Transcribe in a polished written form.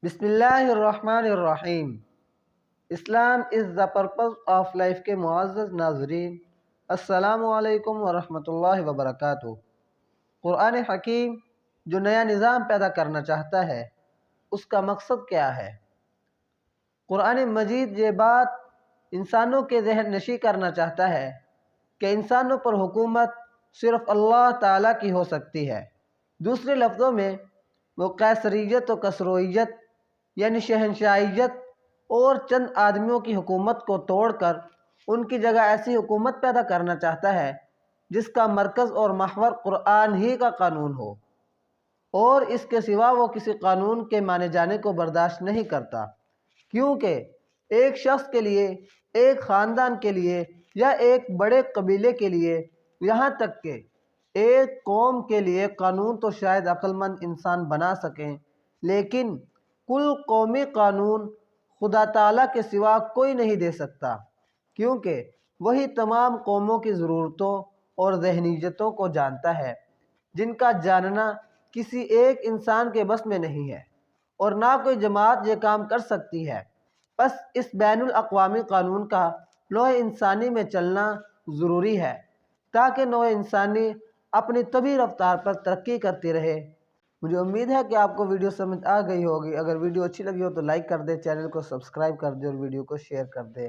बिस्मिल्लाहिर्रहमानिर्रहीम। Islam is the purpose of life के मुअज़्ज़ज़ नाज़रीन, अस्सलामु अलैकुम वरहमतुल्लाहि वबरकातुहू। क़ुरआन हकीम जो नया निज़ाम पैदा करना चाहता है, उसका मकसद क्या है? क़ुरआन मजीद ये बात इंसानों के ज़हन नशी करना चाहता है कि इंसानों पर हुकूमत सिर्फ़ अल्लाह ताला की हो सकती है। दूसरे लफ्ज़ों में वो कैसरियत और कसरोइयत यानी शहनशाहियत और चंद आदमियों की हुकूमत को तोड़कर उनकी जगह ऐसी हुकूमत पैदा करना चाहता है जिसका मरकज़ और महवर क़ुरआन ही का कानून हो, और इसके सिवा वो किसी कानून के माने जाने को बर्दाश्त नहीं करता। क्योंकि एक शख्स के लिए, एक ख़ानदान के लिए या एक बड़े कबीले के लिए, यहाँ तक कि एक कौम के लिए कानून तो शायद अक्लमंद इंसान बना सकें, लेकिन कुल कौमी कानून खुदा ताला के सिवा कोई नहीं दे सकता, क्योंकि वही तमाम कौमों की ज़रूरतों और ज़हनीयतों को जानता है, जिनका जानना किसी एक इंसान के बस में नहीं है और ना कोई जमात ये काम कर सकती है। बस इस बैनुल अक़वामी कानून का नौ इंसानी में चलना ज़रूरी है ताकि नौ इंसानी अपनी तभी रफ्तार पर तरक्की करती रहे। मुझे उम्मीद है कि आपको वीडियो समझ आ गई होगी। अगर वीडियो अच्छी लगी हो तो लाइक कर दे, चैनल को सब्सक्राइब कर दे और वीडियो को शेयर कर दे।